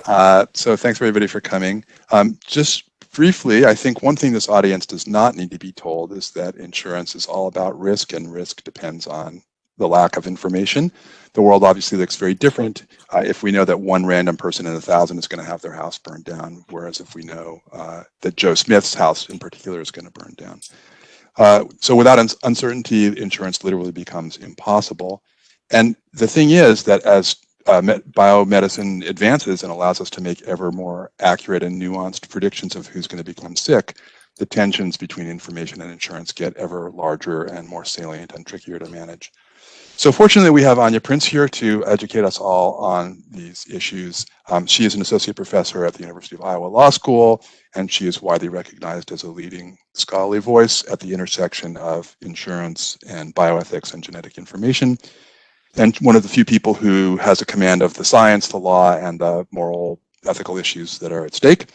So thanks everybody for coming. Just briefly, I think one thing this audience does not need to be told is that insurance is all about risk, and risk depends on the lack of information. The world obviously looks very different if we know that one random person in 1,000 is going to have their house burned down, whereas if we know that Joe Smith's house in particular is going to burn down. So without uncertainty, insurance literally becomes impossible. And the thing is that as biomedicine advances and allows us to make ever more accurate and nuanced predictions of who's going to become sick, the tensions between information and insurance get ever larger and more salient and trickier to manage. So fortunately, we have Anya Prince here to educate us all on these issues. She is an associate professor at the University of Iowa Law School, and she is widely recognized as a leading scholarly voice at the intersection of insurance and bioethics and genetic information, and one of the few people who has a command of the science, the law, and the moral, ethical issues that are at stake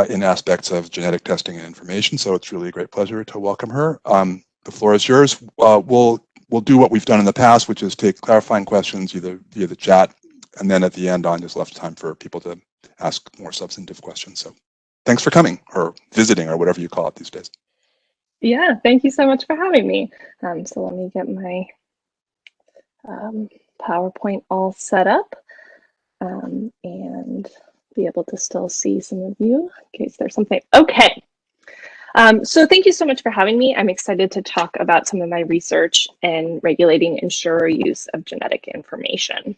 in aspects of genetic testing and information. So it's really a great pleasure to welcome her. The floor is yours. We'll do what we've done in the past, which is take clarifying questions either via the chat, and then at the end, Anya's left time for people to ask more substantive questions. So thanks for coming, or visiting, or whatever you call it these days. Yeah, thank you so much for having me. So let me get my PowerPoint all set up and be able to still see some of you in case there's something. Okay. So thank you so much for having me. I'm excited to talk about some of my research in regulating insurer use of genetic information.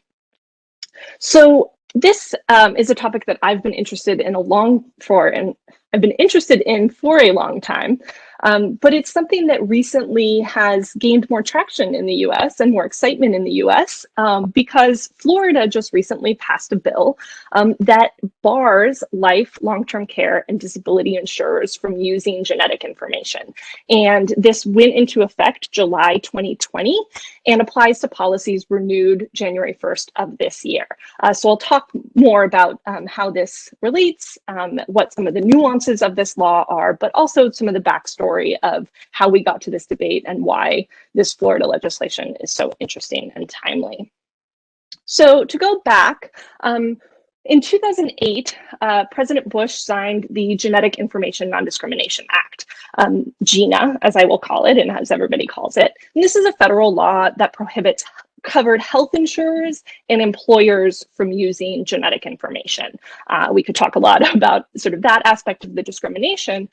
So this is a topic that I've been interested in for a long time. But it's something that recently has gained more traction in the US and more excitement in the US because Florida just recently passed a bill that bars life, long-term care, and disability insurers from using genetic information. And this went into effect July 2020 and applies to policies renewed January 1st of this year. So I'll talk more about how this relates, what some of the nuances of this law are, but also some of the backstory of how we got to this debate and why this Florida legislation is so interesting and timely. So to go back, in 2008, President Bush signed the Genetic Information Non-Discrimination Act, GINA, as I will call it, and as everybody calls it. And this is a federal law that prohibits covered health insurers and employers from using genetic information. We could talk a lot about sort of that aspect of the discrimination,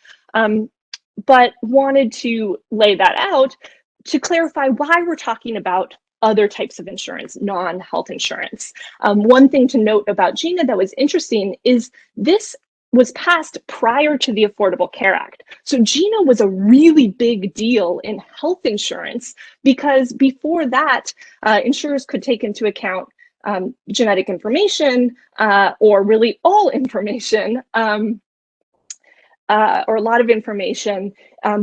but wanted to lay that out to clarify why we're talking about other types of insurance, non-health insurance. One thing to note about GINA that was interesting is this was passed prior to the Affordable Care Act. So GINA was a really big deal in health insurance because before that, insurers could take into account genetic information or really all information or a lot of information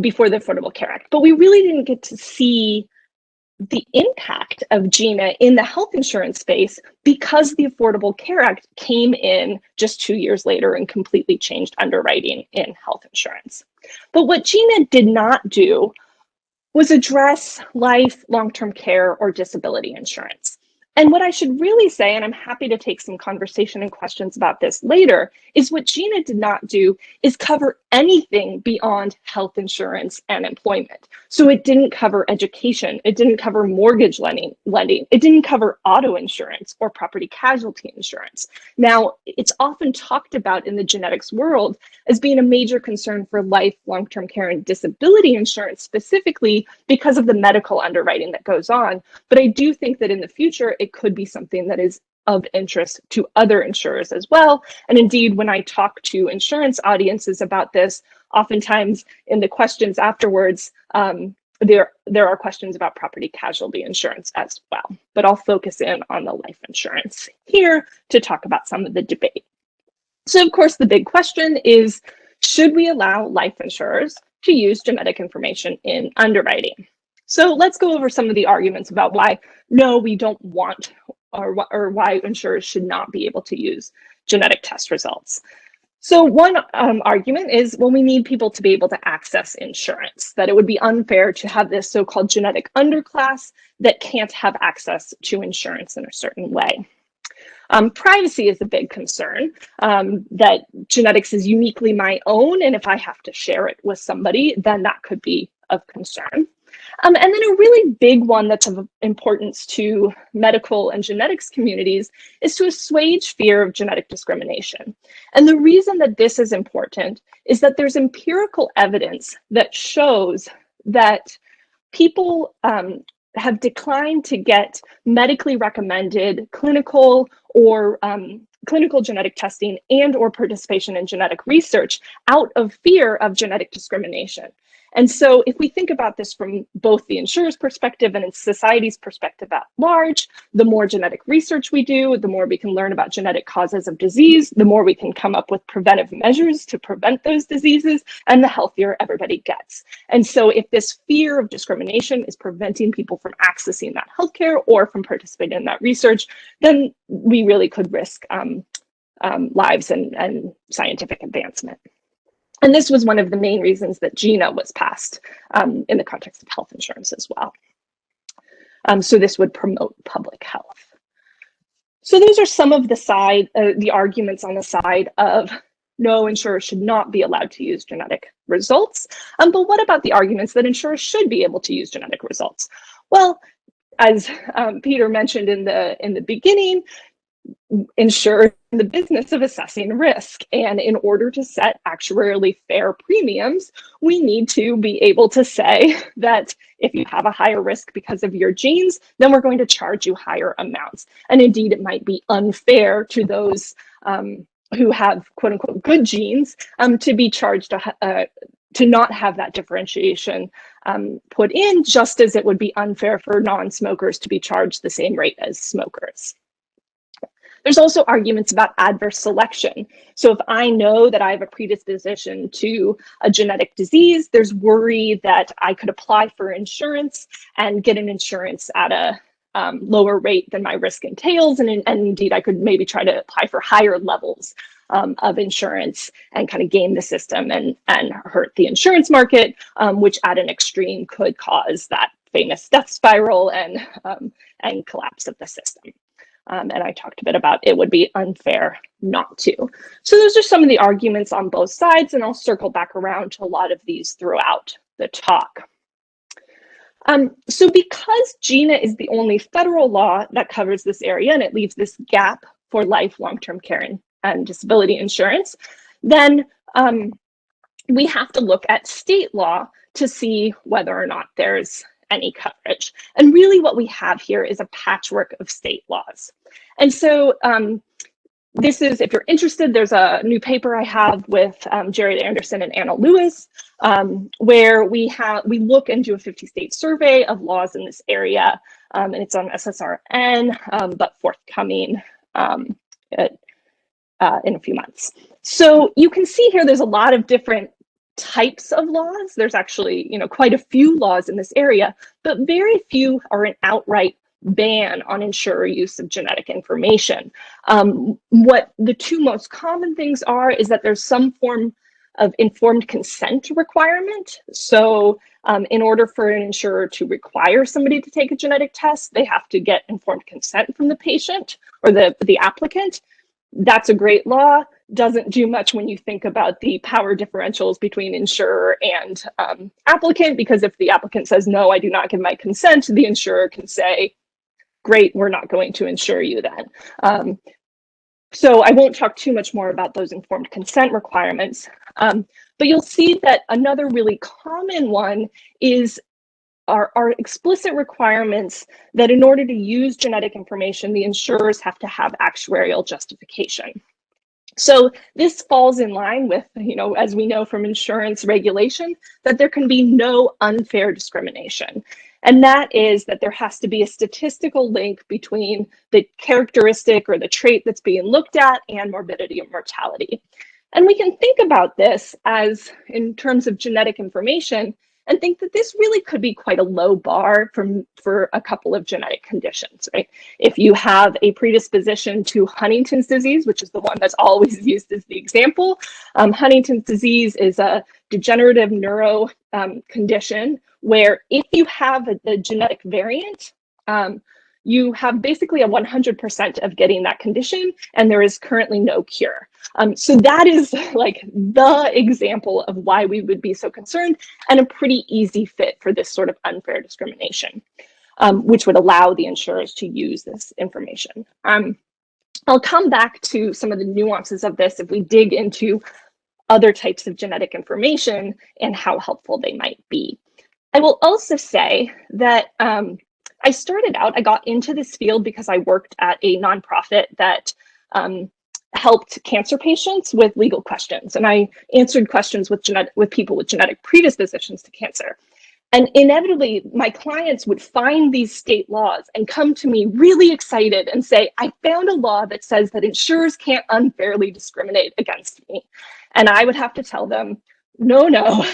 before the Affordable Care Act. But we really didn't get to see the impact of GINA in the health insurance space because the Affordable Care Act came in just 2 years later and completely changed underwriting in health insurance. But what GINA did not do was address life, long-term care, or disability insurance. And what I should really say, and I'm happy to take some conversation and questions about this later, is what GINA did not do is cover anything beyond health insurance and employment. So it didn't cover education, it didn't cover mortgage lending, it didn't cover auto insurance or property casualty insurance. Now, it's often talked about in the genetics world as being a major concern for life, long-term care, and disability insurance specifically because of the medical underwriting that goes on. But I do think that in the future, it could be something that is of interest to other insurers as well. And indeed, when I talk to insurance audiences about this, oftentimes in the questions afterwards, there are questions about property casualty insurance as well. But I'll focus in on the life insurance here to talk about some of the debate. So of course, the big question is, should we allow life insurers to use genetic information in underwriting? So let's go over some of the arguments about why, no, we don't want, or why insurers should not be able to use genetic test results. So one argument is, well, we need people to be able to access insurance, that it would be unfair to have this so-called genetic underclass that can't have access to insurance in a certain way. Privacy is a big concern, that genetics is uniquely my own, and if I have to share it with somebody, then that could be of concern. And then a really big one that's of importance to medical and genetics communities is to assuage fear of genetic discrimination. And the reason that this is important is that there's empirical evidence that shows that people have declined to get medically recommended clinical or clinical genetic testing and or participation in genetic research out of fear of genetic discrimination. And so if we think about this from both the insurer's perspective and society's perspective at large, the more genetic research we do, the more we can learn about genetic causes of disease, the more we can come up with preventive measures to prevent those diseases, and the healthier everybody gets. And so if this fear of discrimination is preventing people from accessing that healthcare or from participating in that research, then we really could risk lives and scientific advancement. And this was one of the main reasons that GINA was passed in the context of health insurance as well. So this would promote public health. So those are some of the arguments on the side of no, insurers should not be allowed to use genetic results. But what about the arguments that insurers should be able to use genetic results? Well, as Peter mentioned in the beginning, insurers in the business of assessing risk. And in order to set actuarially fair premiums, we need to be able to say that if you have a higher risk because of your genes, then we're going to charge you higher amounts. And indeed, it might be unfair to those who have quote unquote good genes to be charged to not have that differentiation put in, just as it would be unfair for non-smokers to be charged the same rate as smokers. There's also arguments about adverse selection. So if I know that I have a predisposition to a genetic disease, there's worry that I could apply for insurance and get an insurance at a lower rate than my risk entails. And indeed, I could maybe try to apply for higher levels of insurance and kind of game the system and hurt the insurance market, which at an extreme could cause that famous death spiral and collapse of the system. And I talked a bit about it would be unfair not to. So those are some of the arguments on both sides, and I'll circle back around to a lot of these throughout the talk. So because GINA is the only federal law that covers this area, and it leaves this gap for life, long-term care, and disability insurance, then we have to look at state law to see whether or not there's any coverage. And really what we have here is a patchwork of state laws. And so this is, if you're interested, there's a new paper I have with Jared Anderson and Anna Lewis, where we look and do a 50-state survey of laws in this area, and it's on SSRN, but forthcoming in a few months. So you can see here there's a lot of different types of laws. There's actually, quite a few laws in this area, but very few are an outright ban on insurer use of genetic information. What the two most common things are is that there's some form of informed consent requirement. So in order for an insurer to require somebody to take a genetic test, they have to get informed consent from the patient or the applicant. That's a great law. Doesn't do much when you think about the power differentials between insurer and applicant, because if the applicant says, no, I do not give my consent, the insurer can say, great, we're not going to insure you then. So I won't talk too much more about those informed consent requirements, but you'll see that another really common one is are explicit requirements that in order to use genetic information, the insurers have to have actuarial justification. So this falls in line with, as we know from insurance regulation, that there can be no unfair discrimination. And that is that there has to be a statistical link between the characteristic or the trait that's being looked at and morbidity and mortality. And we can think about this as in terms of genetic information and think that this really could be quite a low bar for a couple of genetic conditions, right? If you have a predisposition to Huntington's disease, which is the one that's always used as the example, Huntington's disease is a degenerative neuro condition where if you have a genetic variant, you have basically a 100% of getting that condition, and there is currently no cure. So that is like the example of why we would be so concerned, and a pretty easy fit for this sort of unfair discrimination, which would allow the insurers to use this information. I'll come back to some of the nuances of this if we dig into other types of genetic information and how helpful they might be. I will also say that I got into this field because I worked at a nonprofit that helped cancer patients with legal questions. And I answered questions with people with genetic predispositions to cancer. And inevitably, my clients would find these state laws and come to me really excited and say, I found a law that says that insurers can't unfairly discriminate against me. And I would have to tell them, no,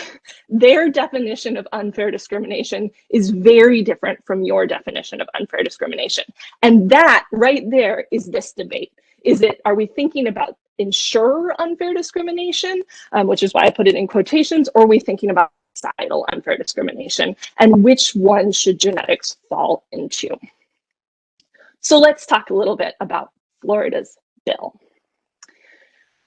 their definition of unfair discrimination is very different from your definition of unfair discrimination. And that right there is this debate. Are we thinking about insurer unfair discrimination, which is why I put it in quotations, or are we thinking about societal unfair discrimination, and which one should genetics fall into? So let's talk a little bit about Florida's bill.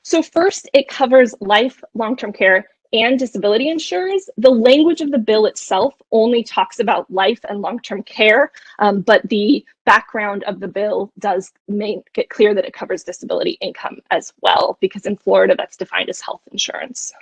So first, it covers life, long-term care, and disability insurers. The language of the bill itself only talks about life and long-term care, but the background of the bill does make it clear that it covers disability income as well, because in Florida, that's defined as health insurance.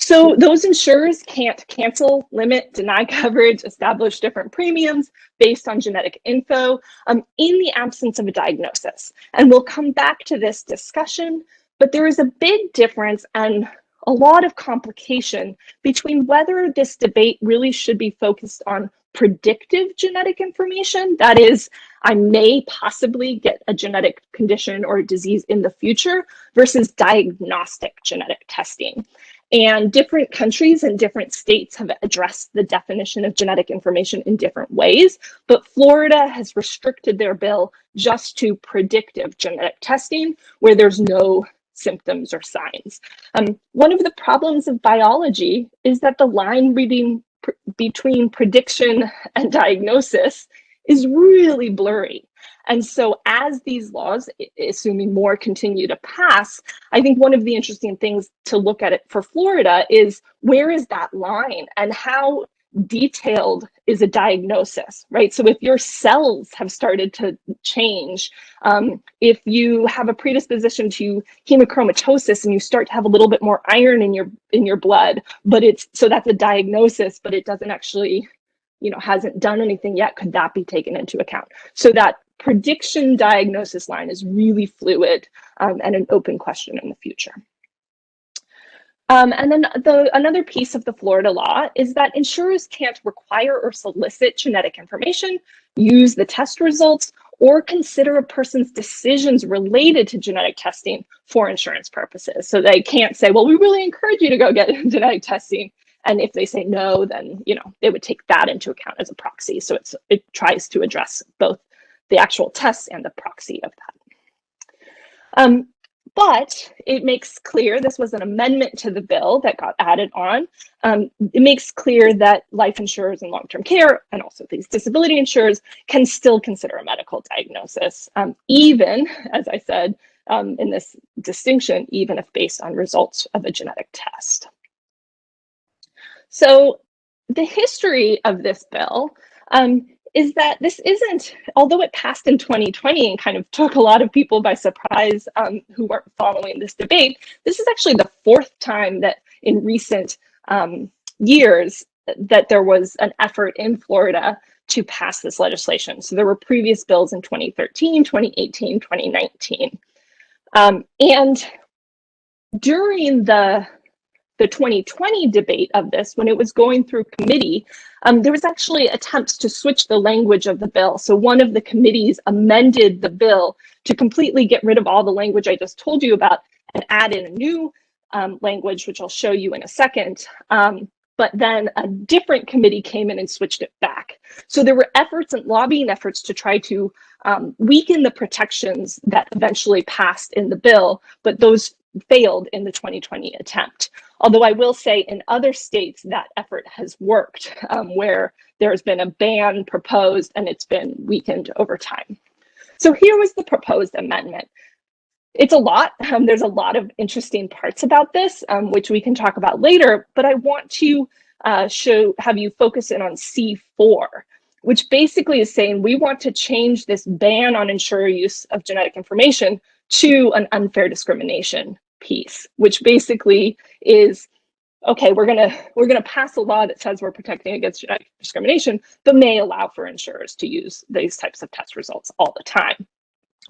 So those insurers can't cancel, limit, deny coverage, establish different premiums based on genetic info in the absence of a diagnosis. And we'll come back to this discussion, but there is a big difference and a lot of complication between whether this debate really should be focused on predictive genetic information, that is, I may possibly get a genetic condition or disease in the future, versus diagnostic genetic testing. And different countries and different states have addressed the definition of genetic information in different ways, but Florida has restricted their bill just to predictive genetic testing, where there's no symptoms or signs. One of the problems of biology is that the line between prediction and diagnosis is really blurry. And so as these laws, assuming more continue to pass, I think one of the interesting things to look at it for Florida is, where is that line and how detailed is a diagnosis, right? So if your cells have started to change, if you have a predisposition to hemochromatosis and you start to have a little bit more iron in your blood, but that's a diagnosis, but it doesn't actually, hasn't done anything yet, could that be taken into account? So that prediction diagnosis line is really fluid and an open question in the future. And then another piece of the Florida law is that insurers can't require or solicit genetic information, use the test results, or consider a person's decisions related to genetic testing for insurance purposes. So they can't say, well, we really encourage you to go get genetic testing. And if they say no, then they would take that into account as a proxy. So it tries to address both the actual tests and the proxy of that. But it makes clear, this was an amendment to the bill that got added on. It makes clear that life insurers and long-term care, and also these disability insurers, can still consider a medical diagnosis, even, as I said, in this distinction, even if based on results of a genetic test. So the history of this bill is that this isn't, although it passed in 2020 and kind of took a lot of people by surprise who weren't following this debate, this is actually the fourth time that in recent years that there was an effort in Florida to pass this legislation. So there were previous bills in 2013, 2018, 2019. And during the 2020 debate of this, when it was going through committee, there was actually attempts to switch the language of the bill. So one of the committees amended the bill to completely get rid of all the language I just told you about and add in a new language, which I'll show you in a second. But then a different committee came in and switched it back. So there were efforts and lobbying efforts to try to weaken the protections that eventually passed in the bill, but those failed in the 2020 attempt. Although I will say in other states that effort has worked, where there's been a ban proposed and it's been weakened over time. So here was the proposed amendment. It's a lot. There's a lot of interesting parts about this, which we can talk about later, but I want to have you focus in on C4, which basically is saying we want to change this ban on insurer use of genetic information to an unfair discrimination piece, which basically is, okay, we're gonna pass a law that says we're protecting against genetic discrimination, but may allow for insurers to use these types of test results all the time.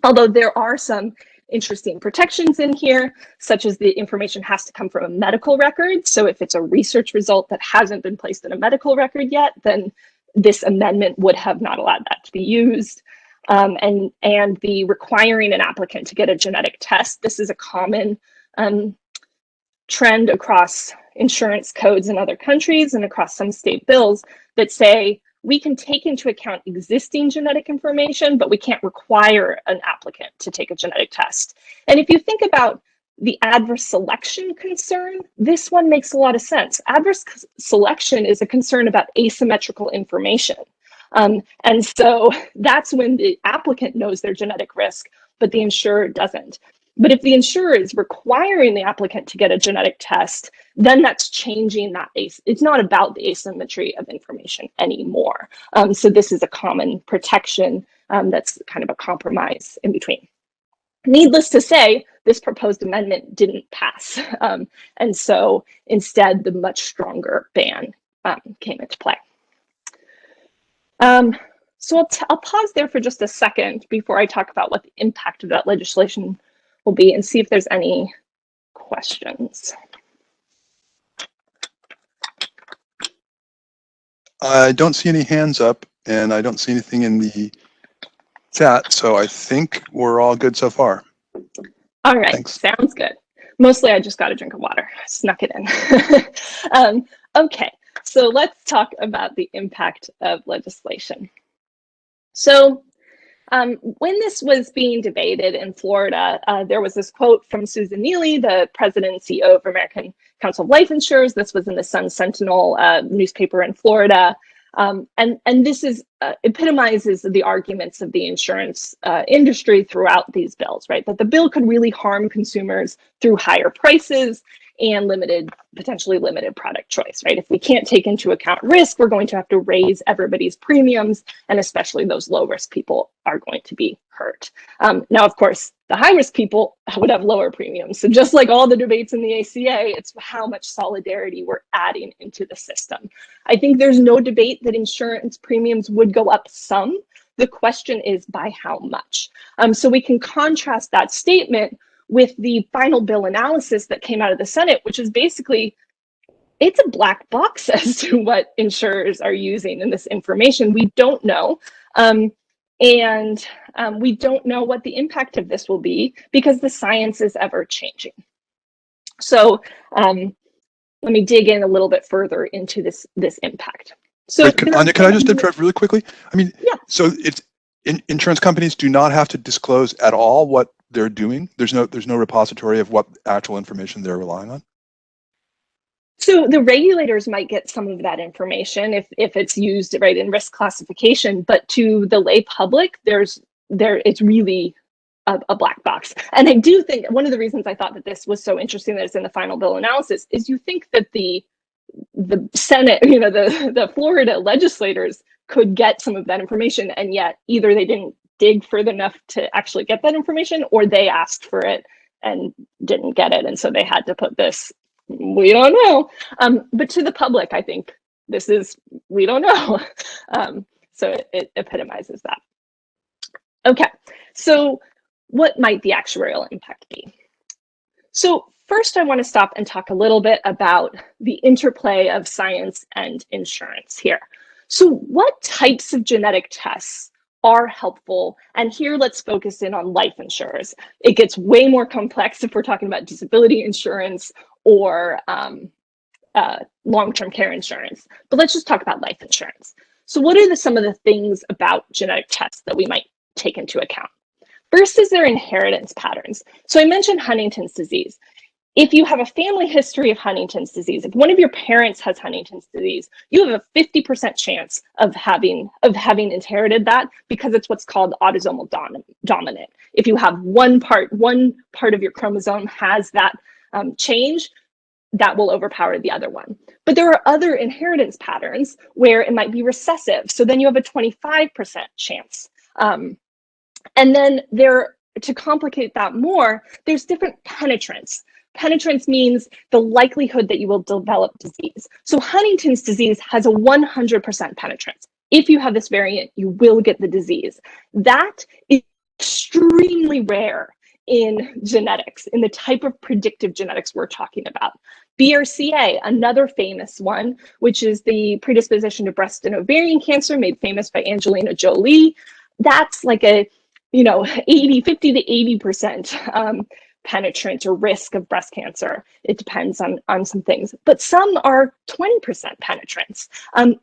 Although there are some interesting protections in here, such as the information has to come from a medical record. So if it's a research result that hasn't been placed in a medical record yet, then this amendment would have not allowed that to be used. And the requiring an applicant to get a genetic test. This is a common trend across insurance codes in other countries and across some state bills that say we can take into account existing genetic information, but we can't require an applicant to take a genetic test. And if you think about the adverse selection concern, this one makes a lot of sense. Adverse selection is a concern about asymmetrical information. And so that's when the applicant knows their genetic risk, but the insurer doesn't. But if the insurer is requiring the applicant to get a genetic test, then that's changing that. It's not about the asymmetry of information anymore. So this is a common protection that's kind of a compromise in between. Needless to say, this proposed amendment didn't pass. And so instead, the much stronger ban came into play. So I'll pause there for just a second before I talk about what the impact of that legislation will be and see if there's any questions. I don't see any hands up and I don't see anything in the chat, so I think we're all good so far. All right, Thanks. Sounds good. Mostly I just got a drink of water, snuck it in. Okay, so let's talk about the impact of legislation. So when this was being debated in Florida, there was this quote from Susan Neely, the president and CEO of American Council of Life Insurers. This was in the Sun Sentinel newspaper in Florida. And this is epitomizes the arguments of the insurance industry throughout these bills, right? That the bill could really harm consumers through higher prices and potentially limited product choice, right? If we can't take into account risk, we're going to have to raise everybody's premiums, and especially those low risk people are going to be hurt. Now, of course, the high risk people would have lower premiums. So just like all the debates in the ACA, it's how much solidarity we're adding into the system. I think there's no debate that insurance premiums would go up some. The question is by how much. So we can contrast that statement with the final bill analysis that came out of the Senate, which is basically, it's a black box as to what insurers are using in this information. We don't know. And we don't know what the impact of this will be because the science is ever changing. So let me dig in a little bit further into this impact. So wait, Anya, can I just interrupt really quickly? I mean, yeah. So it's insurance companies do not have to disclose at all what they're doing. There's no repository of what actual information they're relying on. So the regulators might get some of that information if it's used right in risk classification, but to the lay public, it's really a black box. And I do think one of the reasons I thought that this was so interesting that it's in the final bill analysis is you think that the Senate, the Florida legislators could get some of that information, and yet either they didn't dig further enough to actually get that information, or they asked for it and didn't get it, and so they had to put this, we don't know. But to the public, I think this is, we don't know. So it epitomizes that. Okay, so what might the actuarial impact be? So first, I want to stop and talk a little bit about the interplay of science and insurance here. So what types of genetic tests are helpful? And here, let's focus in on life insurers. It gets way more complex if we're talking about disability insurance or long-term care insurance. But let's just talk about life insurance. So what are some of the things about genetic tests that we might take into account? First is their inheritance patterns. So I mentioned Huntington's disease. If you have a family history of Huntington's disease, if one of your parents has Huntington's disease, you have a 50% chance of having inherited that, because it's what's called autosomal dominant. If you have one part of your chromosome has that change, that will overpower the other one. But there are other inheritance patterns where it might be recessive. So then you have a 25% chance. And then to complicate that more, there's different penetrance. Penetrance means the likelihood that you will develop disease. So Huntington's disease has a 100% penetrance. If you have this variant, you will get the disease. That is extremely rare in genetics, in the type of predictive genetics we're talking about. BRCA, another famous one, which is the predisposition to breast and ovarian cancer, made famous by Angelina Jolie. That's like a 50 to 80% penetrance or risk of breast cancer. It depends on some things, but some are 20% penetrance.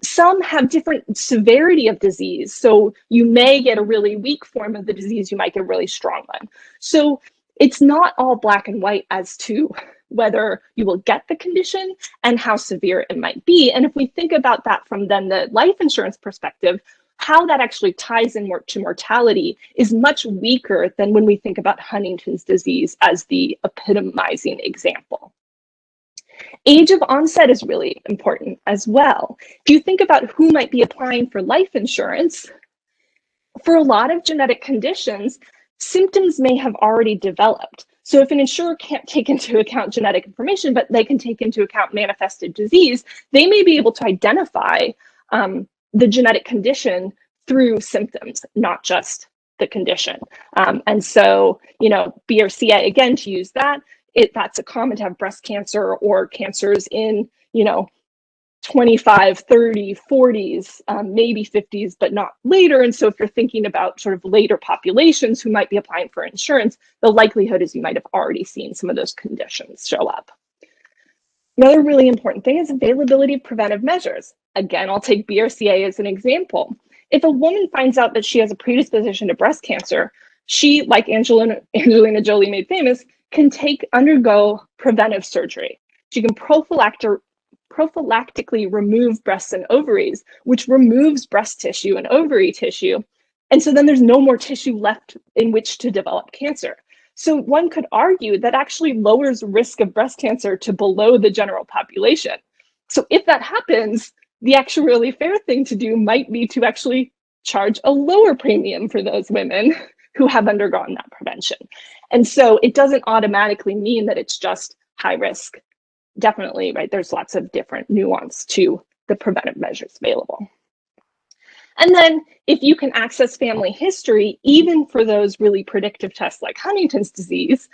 Some have different severity of disease. So you may get a really weak form of the disease, you might get a really strong one. So it's not all black and white as to whether you will get the condition and how severe it might be. And if we think about that from then the life insurance perspective, how that actually ties in to mortality is much weaker than when we think about Huntington's disease as the epitomizing example. Age of onset is really important as well. If you think about who might be applying for life insurance, for a lot of genetic conditions, symptoms may have already developed. So if an insurer can't take into account genetic information, but they can take into account manifested disease, they may be able to identify the genetic condition through symptoms, not just the condition. And so, BRCA, again, to use that, that's a common to have breast cancer or cancers in, 25, 30, 40s, maybe 50s, but not later. And so if you're thinking about sort of later populations who might be applying for insurance, the likelihood is you might have already seen some of those conditions show up. Another really important thing is availability of preventive measures. Again, I'll take BRCA as an example. If a woman finds out that she has a predisposition to breast cancer, she, like Angelina Jolie made famous, can undergo preventive surgery. She can prophylactically remove breasts and ovaries, which removes breast tissue and ovary tissue. And so then there's no more tissue left in which to develop cancer. So one could argue that actually lowers risk of breast cancer to below the general population. So if that happens, the actuarially fair thing to do might be to actually charge a lower premium for those women who have undergone that prevention. And so it doesn't automatically mean that it's just high risk. Definitely, right? There's lots of different nuance to the preventive measures available. And then if you can access family history, even for those really predictive tests like Huntington's disease,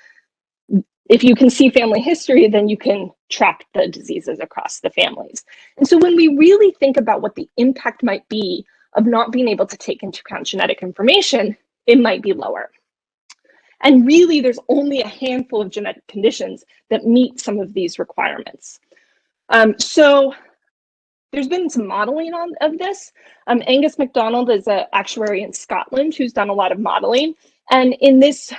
if you can see family history, then you can track the diseases across the families. And so when we really think about what the impact might be of not being able to take into account genetic information, it might be lower. And really, there's only a handful of genetic conditions that meet some of these requirements. So there's been some modeling of this. Angus MacDonald is an actuary in Scotland who's done a lot of modeling. And in this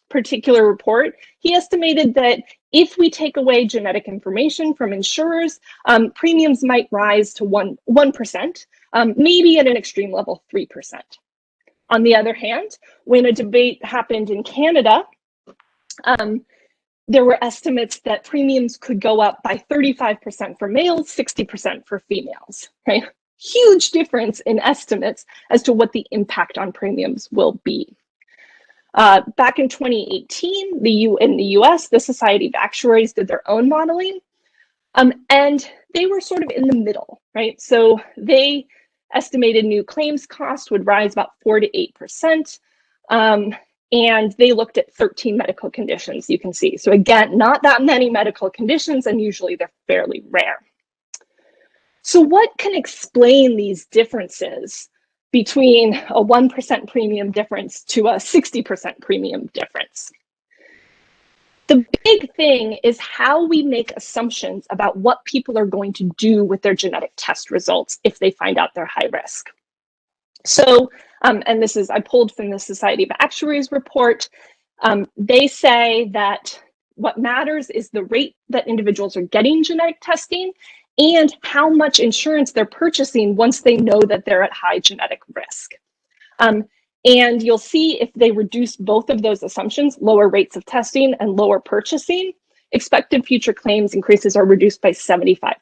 particular report, he estimated that if we take away genetic information from insurers, premiums might rise to 1%, maybe at an extreme level, 3%. On the other hand, when a debate happened in Canada, there were estimates that premiums could go up by 35% for males, 60% for females, right? Huge difference in estimates as to what the impact on premiums will be. Back in 2018, in the US, the Society of Actuaries did their own modeling, and they were sort of in the middle, right? So they estimated new claims costs would rise about 4 to 8%. And they looked at 13 medical conditions, you can see. So again, not that many medical conditions, and usually they're fairly rare. So what can explain these differences between a 1% premium difference to a 60% premium difference? The big thing is how we make assumptions about what people are going to do with their genetic test results if they find out they're high risk. So, and I pulled from the Society of Actuaries report, they say that What matters is the rate that individuals are getting genetic testing and how much insurance they're purchasing once they know that they're at high genetic risk. And you'll see if they reduce both of those assumptions, lower rates of testing and lower purchasing, expected future claims increases are reduced by 75%.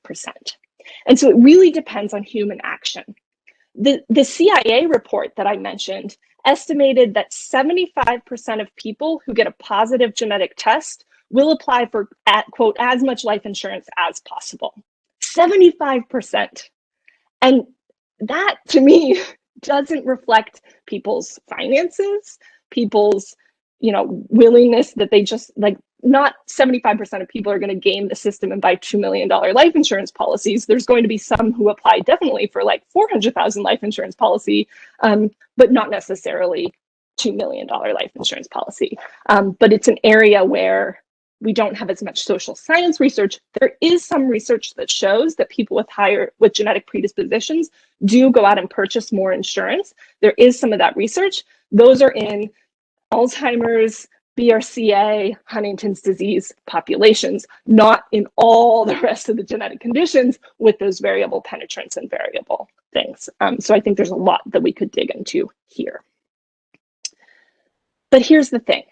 And so it really depends on human action. The CIA report that I mentioned estimated that 75% of people who get a positive genetic test will apply for, quote, as much life insurance as possible. 75%. And that, to me, doesn't reflect people's finances, people's, willingness that they just, not 75% of people are going to game the system and buy $2 million life insurance policies. There's going to be some who apply definitely for like $400,000 life insurance policy, but not necessarily $2 million life insurance policy. But it's an area where we don't have as much social science research. There is some research that shows that people with genetic predispositions do go out and purchase more insurance. There is some of that research. Those are in Alzheimer's, BRCA, Huntington's disease populations, not in all the rest of the genetic conditions with those variable penetrance and variable things. So I think there's a lot that we could dig into here. But here's the thing.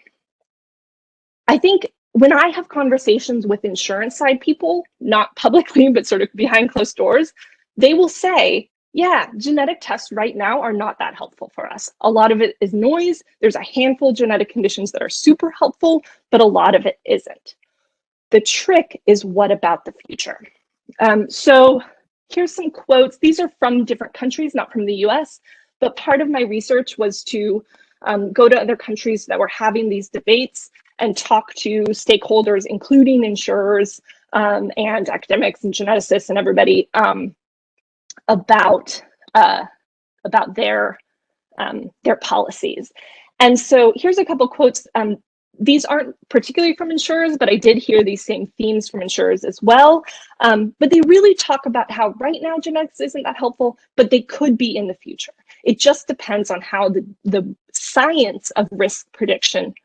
I think when I have conversations with insurance side people, not publicly, but sort of behind closed doors, they will say, yeah, genetic tests right now are not that helpful for us. A lot of it is noise. There's a handful of genetic conditions that are super helpful, but a lot of it isn't. The trick is, what about the future? So here's some quotes. These are from different countries, not from the US, but part of my research was to go to other countries that were having these debates and talk to stakeholders, including insurers and academics and geneticists and everybody, about their policies. And so here's a couple quotes. These aren't particularly from insurers, but I did hear these same themes from insurers as well. But they really talk about how right now genetics isn't that helpful, but they could be in the future. It just depends on how the science of risk prediction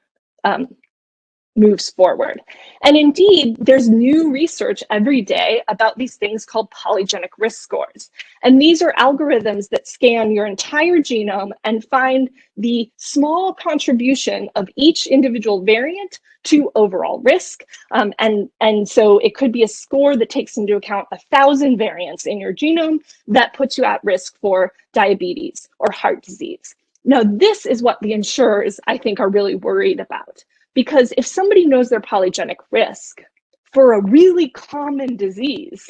moves forward. And indeed, there's new research every day about these things called polygenic risk scores. And these are algorithms that scan your entire genome and find the small contribution of each individual variant to overall risk. And so it could be a score that takes into account 1,000 variants in your genome that puts you at risk for diabetes or heart disease. Now, this is what the insurers, I think, are really worried about. Because if somebody knows their polygenic risk for a really common disease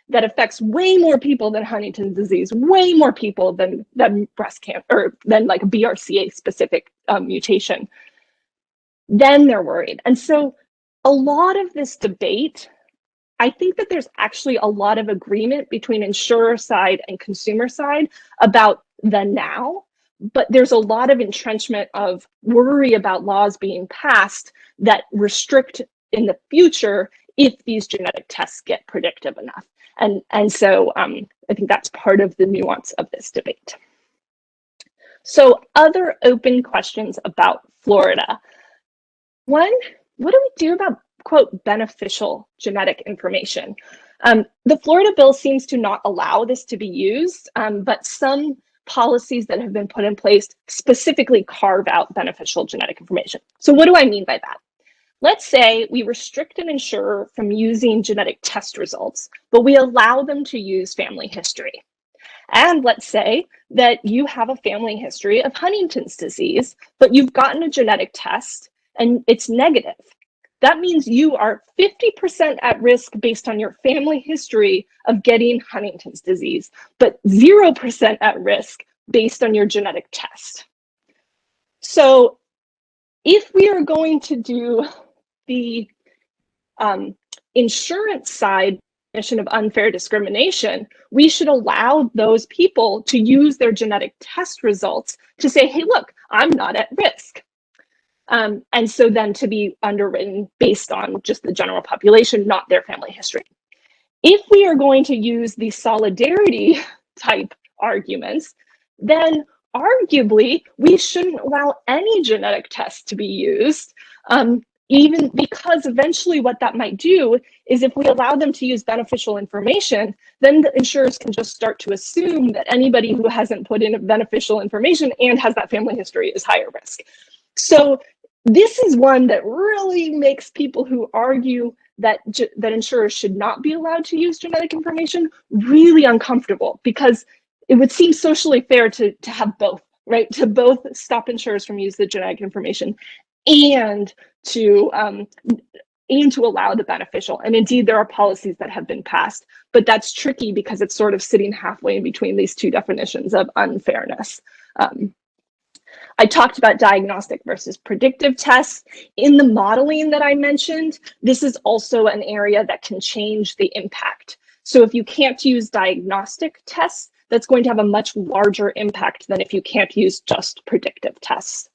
that affects way more people than Huntington's disease, way more people than breast cancer, or than like a BRCA specific mutation, then they're worried. And so a lot of this debate, I think that there's actually a lot of agreement between insurer side and consumer side about the now. But there's a lot of entrenchment of worry about laws being passed that restrict in the future if these genetic tests get predictive enough. And so I think that's part of the nuance of this debate. So other open questions about Florida. One, what do we do about, quote, beneficial genetic information? The Florida bill seems to not allow this to be used, but some policies that have been put in place specifically carve out beneficial genetic information. So what do I mean by that? Let's say we restrict an insurer from using genetic test results, but we allow them to use family history. And let's say that you have a family history of Huntington's disease, but you've gotten a genetic test and it's negative. That means you are 50% at risk based on your family history of getting Huntington's disease, but 0% at risk based on your genetic test. So if we are going to do the insurance side definition of unfair discrimination, we should allow those people to use their genetic test results to say, hey, look, I'm not at risk. And so then to be underwritten based on just the general population, not their family history. If we are going to use the solidarity type arguments, then arguably we shouldn't allow any genetic test to be used, even because eventually what that might do is if we allow them to use beneficial information, then the insurers can just start to assume that anybody who hasn't put in beneficial information and has that family history is higher risk. So this is one that really makes people who argue that insurers should not be allowed to use genetic information really uncomfortable, because it would seem socially fair to have both, right? To both stop insurers from using the genetic information and to allow the beneficial. And indeed, there are policies that have been passed, but that's tricky because it's sort of sitting halfway in between these two definitions of unfairness. I talked about diagnostic versus predictive tests. In the modeling that I mentioned, this is also an area that can change the impact. So if you can't use diagnostic tests, that's going to have a much larger impact than if you can't use just predictive tests.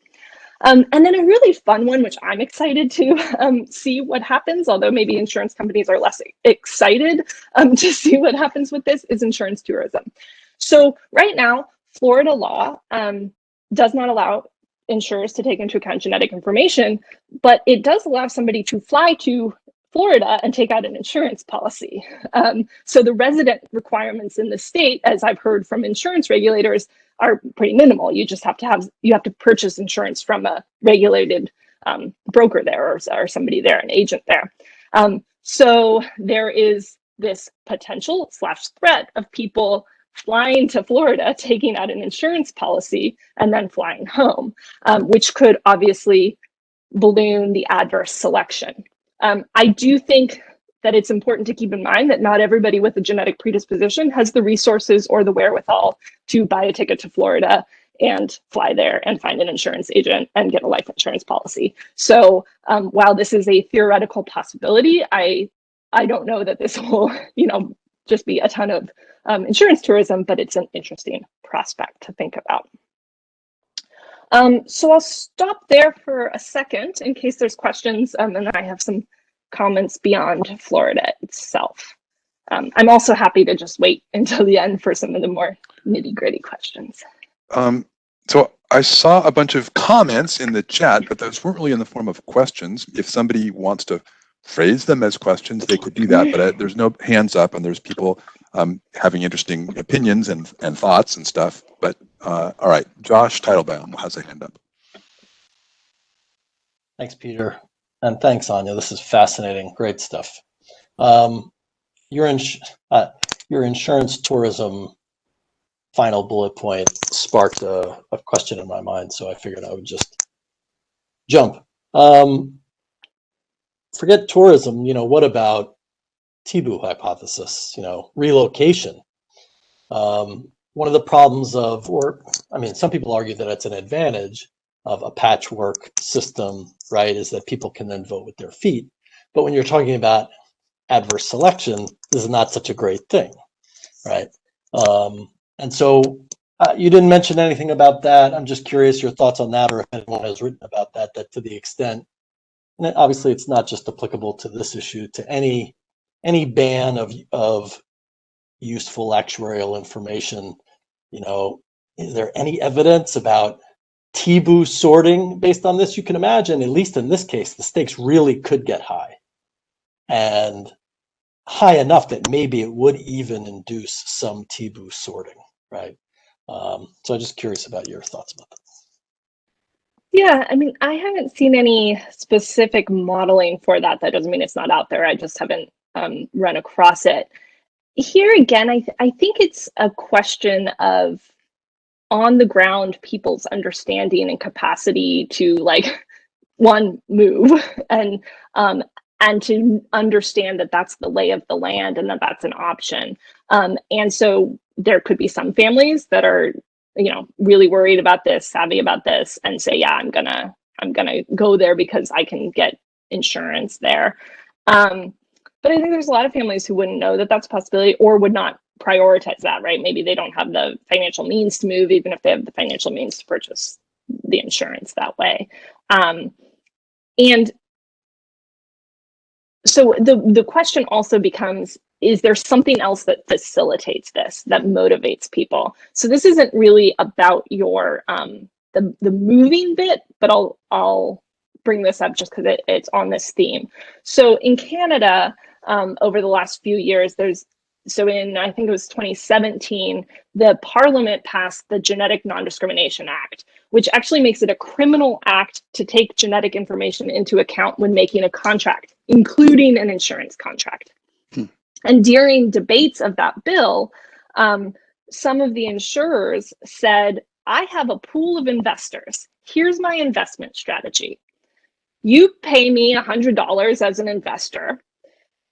And then a really fun one, which I'm excited to see what happens, although maybe insurance companies are less excited to see what happens with this, is insurance tourism. So right now, Florida law does not allow insurers to take into account genetic information, but it does allow somebody to fly to Florida and take out an insurance policy. So the resident requirements in the state, as I've heard from insurance regulators, are pretty minimal. You just have to purchase insurance from a regulated broker there, or somebody there, an agent there. So there is this potential / threat of people flying to Florida, taking out an insurance policy, and then flying home, which could obviously balloon the adverse selection. I do think that it's important to keep in mind that not everybody with a genetic predisposition has the resources or the wherewithal to buy a ticket to Florida and fly there and find an insurance agent and get a life insurance policy. So while this is a theoretical possibility, I don't know that this will, just be a ton of insurance tourism, but it's an interesting prospect to think about. So I'll stop there for a second in case there's questions, and then I have some comments beyond Florida itself. I'm also happy to just wait until the end for some of the more nitty-gritty questions. So I saw a bunch of comments in the chat, but those weren't really in the form of questions. If somebody wants to phrase them as questions, they could do that, but there's no hands up, and there's people having interesting opinions and thoughts and stuff. But all right, Josh Teitelbaum has a hand up. Thanks, Peter. And thanks, Anya. This is fascinating. Great stuff. Your insurance tourism final bullet point sparked a question in my mind, so I figured I would just jump. Forget tourism, what about Tibu hypothesis, relocation? One of the problems some people argue that it's an advantage of a patchwork system, right, is that people can then vote with their feet. But when you're talking about adverse selection, this is not such a great thing, right? And so you didn't mention anything about that. I'm just curious your thoughts on that, or if anyone has written about that to the extent, and obviously it's not just applicable to this issue, to any ban of useful actuarial information, is there any evidence about Tibu sorting based on this? You can imagine, at least in this case, the stakes really could get high, and high enough that maybe it would even induce some Tibu sorting, right? So I'm just curious about your thoughts about that. Yeah, I haven't seen any specific modeling for that. That doesn't mean it's not out there. I just haven't run across it. Here again, I think it's a question of on the ground people's understanding and capacity to move and to understand that that's the lay of the land and that that's an option. And so there could be some families that are really worried about this, savvy about this, and say, yeah, I'm gonna go there because I can get insurance there. But I think there's a lot of families who wouldn't know that that's a possibility or would not prioritize that, right? Maybe they don't have the financial means to move, even if they have the financial means to purchase the insurance that way. And so the question also becomes, is there something else that facilitates this, that motivates people? So this isn't really about your the moving bit, but I'll bring this up just because it's on this theme. So in Canada, over the last few years, I think it was 2017, the Parliament passed the Genetic Non-Discrimination Act, which actually makes it a criminal act to take genetic information into account when making a contract, including an insurance contract. And during debates of that bill, some of the insurers said, I have a pool of investors. Here's my investment strategy. You pay me $100 as an investor.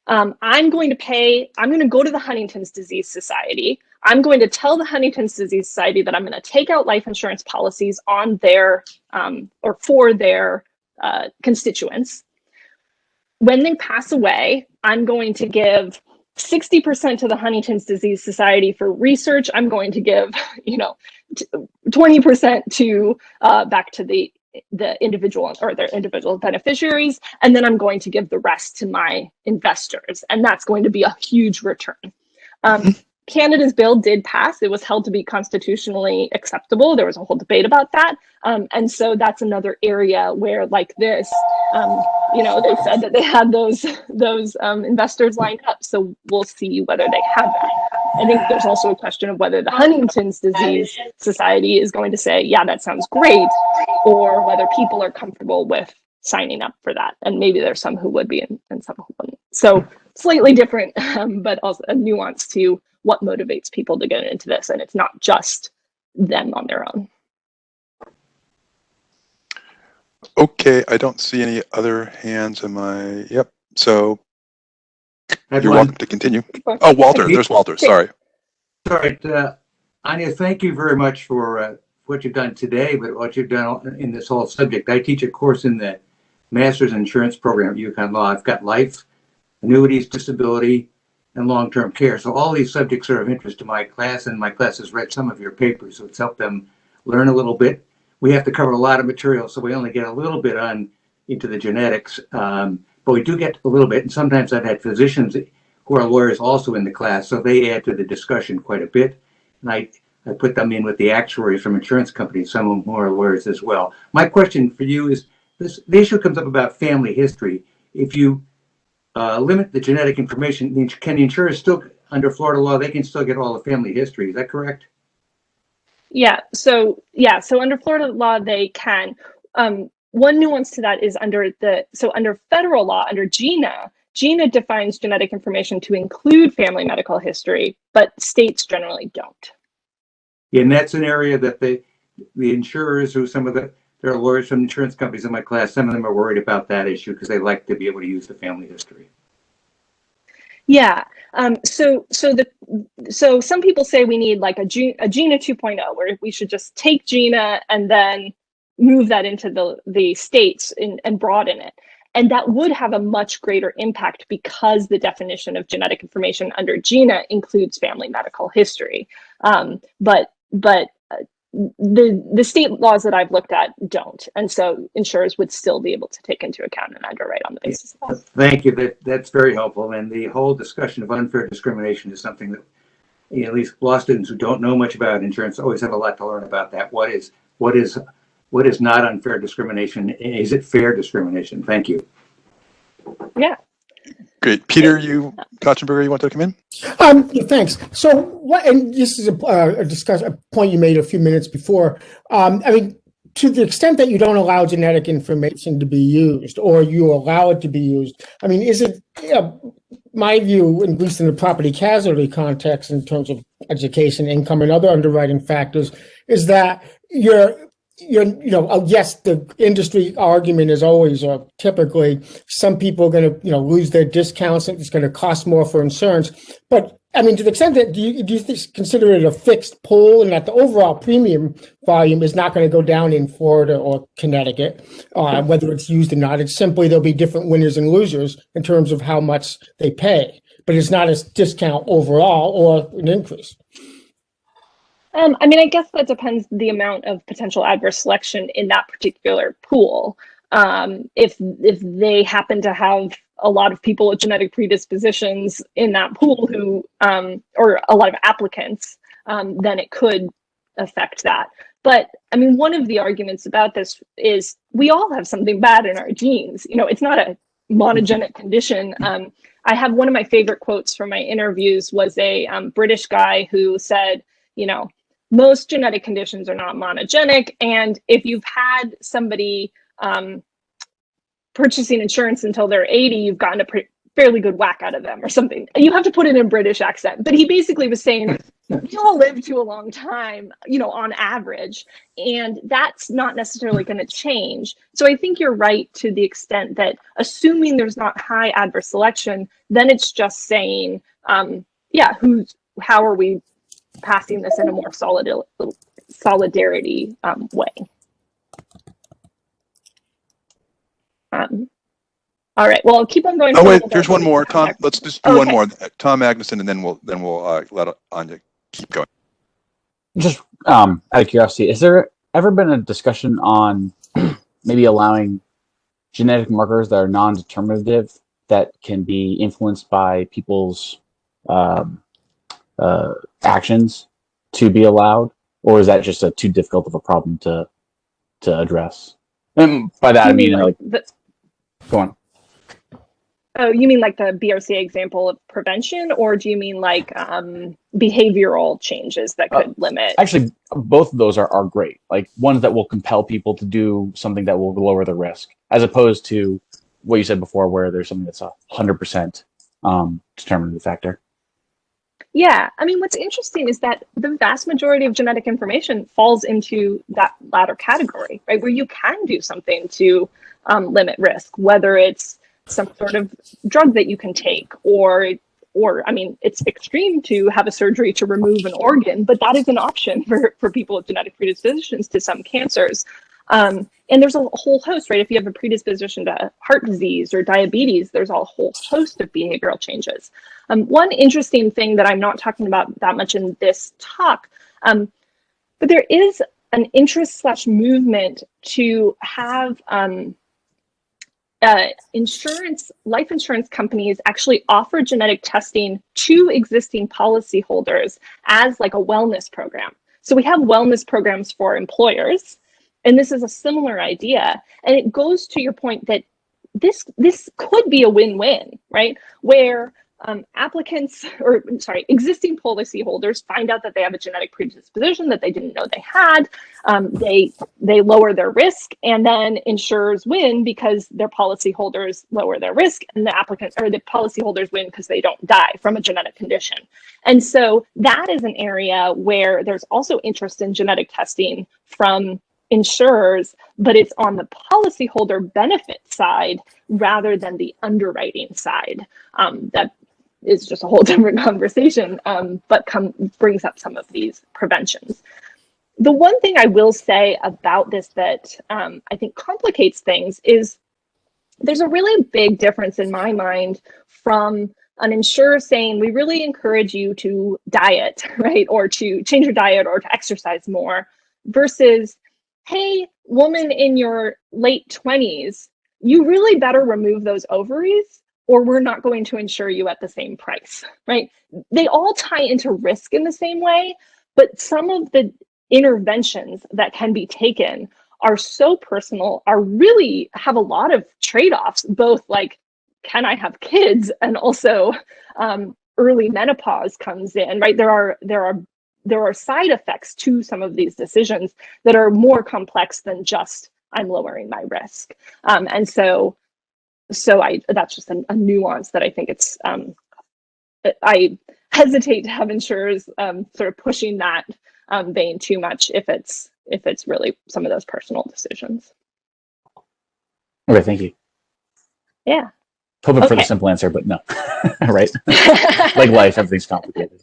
I'm going to go to the Huntington's Disease Society. I'm going to tell the Huntington's Disease Society that I'm going to take out life insurance policies on their or for their constituents. When they pass away, I'm going to give 60% to the Huntington's Disease Society for research. I'm going to give, 20% to back to the individual or their individual beneficiaries, and then I'm going to give the rest to my investors, and that's going to be a huge return. Canada's bill did pass. It was held to be constitutionally acceptable. There was a whole debate about that. And so that's another area where, like this, they said that they had those investors lined up. So we'll see whether they have that. I think there's also a question of whether the Huntington's Disease Society is going to say, yeah, that sounds great, or whether people are comfortable with signing up for that. And maybe there's some who would be and some who wouldn't. So slightly different, but also a nuance to what motivates people to get into this. And it's not just them on their own. Okay, I don't see any other hands. Yep. So you're welcome to continue. Oh, Walter, there's Walter, sorry. Sorry, Anya, thank you very much for what you've done today, but what you've done in this whole subject. I teach a course in the Master's Insurance program at UConn Law. I've got life, annuities, disability, and long-term care. So all these subjects are of interest to my class, and my class has read some of your papers, so it's helped them learn a little bit. We have to cover a lot of material, so we only get a little bit into the genetics, but we do get a little bit, and sometimes I've had physicians who are lawyers also in the class, so they add to the discussion quite a bit. And I put them in with the actuaries from insurance companies, some of whom are lawyers as well. My question for you is, the issue comes up about family history. If you limit the genetic information, can the insurers still, under Florida law, they can still get all the family history? Is that correct? Yeah. So under Florida law, they can. One nuance to that is under federal law, under GINA defines genetic information to include family medical history, but states generally don't. Yeah, and that's an area that the insurers, who there are lawyers from insurance companies in my class, some of them are worried about that issue because they like to be able to use the family history. Yeah. So some people say we need like a GINA 2.0, where we should just take GINA and then move that into the states and broaden it. And that would have a much greater impact because the definition of genetic information under GINA includes family medical history. But the state laws that I've looked at don't. And so insurers would still be able to take into account and underwrite on the basis of that. Thank you. That's very helpful. And the whole discussion of unfair discrimination is something that, at least law students who don't know much about insurance always have a lot to learn about that. What is not unfair discrimination? Is it fair discrimination? Thank you. Yeah. Great. Peter, Kotzenberger, you want to come in? Thanks. So and this is a point you made a few minutes before. To the extent that you don't allow genetic information to be used, or you allow it to be used, is it, my view, at least in the property casualty context, in terms of education, income, and other underwriting factors, is that yes, the industry argument is always typically some people are going to, lose their discounts, and it's going to cost more for insurance. But to the extent that do you consider it a fixed pool, and that the overall premium volume is not going to go down in Florida or Connecticut, whether it's used or not? It's simply there'll be different winners and losers in terms of how much they pay, but it's not a discount overall or an increase. I guess that depends the amount of potential adverse selection in that particular pool. If they happen to have a lot of people with genetic predispositions in that pool who, or a lot of applicants, then it could affect that. But I mean, one of the arguments about this is we all have something bad in our genes. You know, it's not a monogenic condition. I have one of my favorite quotes from my interviews was a British guy who said, you know, most genetic conditions are not monogenic. And if you've had somebody purchasing insurance until they're 80, you've gotten a fairly good whack out of them or something. You have to put it in British accent. But he basically was saying, we all live to a long time, you know, on average, and that's not necessarily going to change. So I think you're right to the extent that assuming there's not high adverse selection, then it's just saying, yeah, how are we passing this in a more solidarity way? All right. Well, I'll keep on going. Oh wait, there's one more, Tom. Let's just do one more. Tom Magnuson, and then we'll let Anya keep going. Just out of curiosity, has there ever been a discussion on maybe allowing genetic markers that are non-determinative that can be influenced by people's actions to be allowed, or is that just too difficult of a problem to address? And by that I mean like go on. Oh, you mean like the BRCA example of prevention, or do you mean like behavioral changes that could limit? Actually, both of those are great. Like ones that will compel people to do something that will lower the risk, as opposed to what you said before, where there's something that's 100% determinative factor. Yeah, I mean, what's interesting is that the vast majority of genetic information falls into that latter category, right? Where you can do something to limit risk, whether it's some sort of drug that you can take, or I mean, it's extreme to have a surgery to remove an organ, but that is an option for people with genetic predispositions to some cancers. And there's a whole host, right? If you have a predisposition to heart disease or diabetes, there's a whole host of behavioral changes. One interesting thing that I'm not talking about that much in this talk, but there is an interest/movement to have life insurance companies actually offer genetic testing to existing policyholders as like a wellness program. So we have wellness programs for employers, and this is a similar idea. And it goes to your point that this could be a win-win, right? Where existing policyholders find out that they have a genetic predisposition that they didn't know they had. They lower their risk, and then insurers win because their policyholders lower their risk, and the policyholders win because they don't die from a genetic condition. And so that is an area where there's also interest in genetic testing from insurers, but it's on the policyholder benefit side rather than the underwriting side. That is just a whole different conversation, but brings up some of these preventions. The one thing I will say about this that I think complicates things is there's a really big difference in my mind from an insurer saying, we really encourage you to diet, right? Or to change your diet or to exercise more, versus, hey, woman in your late 20s, you really better remove those ovaries or we're not going to insure you at the same price, right? They all tie into risk in the same way, but some of the interventions that can be taken are so personal, really have a lot of trade-offs, both like, can I have kids? And also early menopause comes in, right? There are side effects to some of these decisions that are more complex than just I'm lowering my risk. And so that's just a nuance that I think it's, I hesitate to have insurers sort of pushing that vein too much if it's really some of those personal decisions. Okay, thank you. Yeah. Hoping for the simple answer, but no, right? Like life, everything's complicated.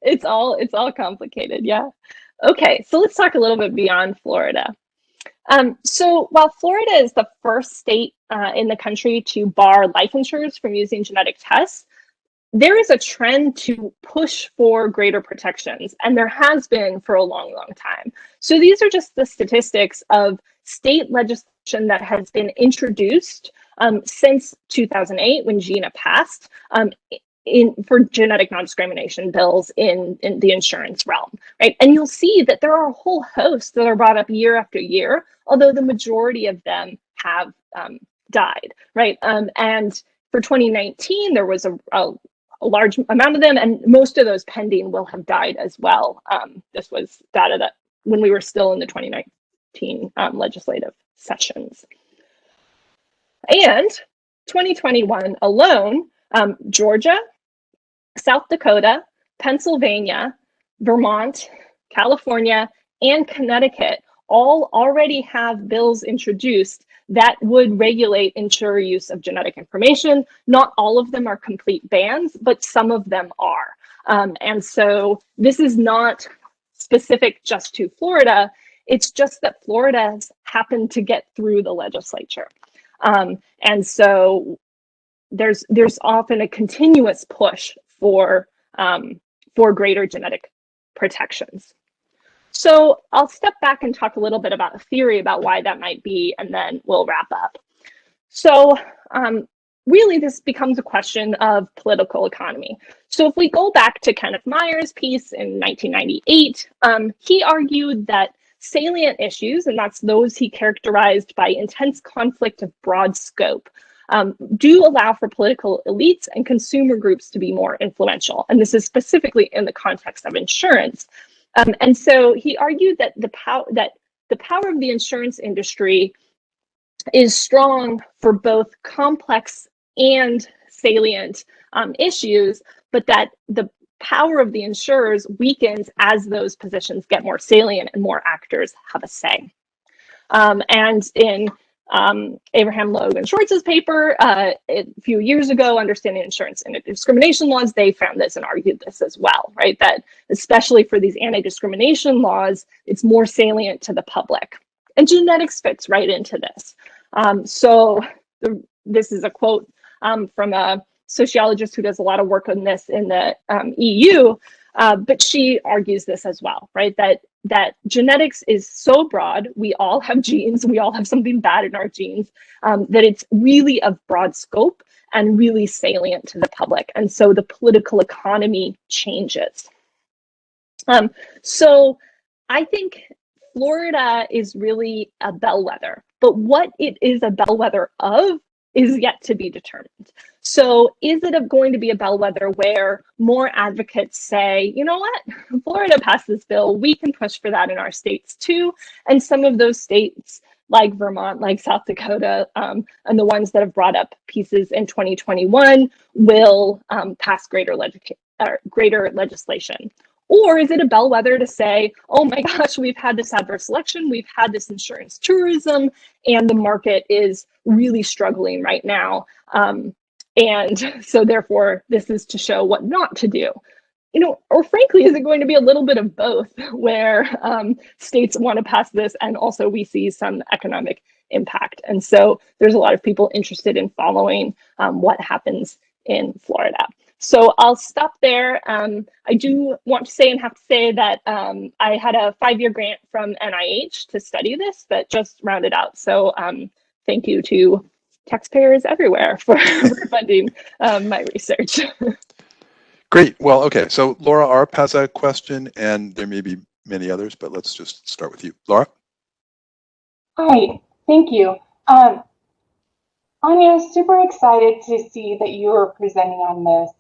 It's all complicated, yeah. Okay, so let's talk a little bit beyond Florida. So while Florida is the first state in the country to bar life insurers from using genetic tests, there is a trend to push for greater protections, and there has been for a long, long time. So these are just the statistics of state legislation that has been introduced since 2008 when GINA passed for genetic non-discrimination bills in the insurance realm, right? And you'll see that there are a whole host that are brought up year after year, although the majority of them have died, right? And for 2019, there was a large amount of them, and most of those pending will have died as well. This was data that when we were still in the 2019 legislative sessions. And 2021 alone, Georgia, South Dakota, Pennsylvania, Vermont, California, and Connecticut all already have bills introduced that would regulate insurer use of genetic information. Not all of them are complete bans, but some of them are. And so this is not specific just to Florida. It's just that Florida has happened to get through the legislature. And so there's often a continuous push for greater genetic protections. So I'll step back and talk a little bit about a theory about why that might be, and then we'll wrap up. So really, this becomes a question of political economy. So if we go back to Kenneth Meyer's piece in 1998, he argued that salient issues, and that's those he characterized by intense conflict of broad scope, do allow for political elites and consumer groups to be more influential. And this is specifically in the context of insurance. And so he argued that the power of the insurance industry is strong for both complex and salient issues, but that the power of the insurers weakens as those positions get more salient and more actors have a say. And in Abraham Logan Schwartz's paper a few years ago, Understanding Insurance and Discrimination Laws, they found this and argued this as well, right? That especially for these anti-discrimination laws, it's more salient to the public. And genetics fits right into this. This is a quote from a sociologist who does a lot of work on this in the EU, but she argues this as well, right? That genetics is so broad, we all have genes, we all have something bad in our genes, that it's really of broad scope and really salient to the public. And so the political economy changes. So I think Florida is really a bellwether, but what it is a bellwether of is yet to be determined. So is it going to be a bellwether where more advocates say, you know what, Florida passed this bill, we can push for that in our states too. And some of those states like Vermont, like South Dakota, and the ones that have brought up pieces in 2021 will pass greater legislation. Or is it a bellwether to say, oh my gosh, we've had this adverse selection, we've had this insurance tourism, and the market is really struggling right now. And so therefore, this is to show what not to do. You know, or frankly, is it going to be a little bit of both, where states want to pass this and also we see some economic impact? And so there's a lot of people interested in following what happens in Florida. So I'll stop there. I do want to say and have to say that I had a 5-year grant from NIH to study this that just rounded out. So thank you to taxpayers everywhere for funding my research. Great. Well, okay. So Laura Arp has a question, and there may be many others, but let's just start with you. Laura? Hi, thank you. Anya, super excited to see that you are presenting on this.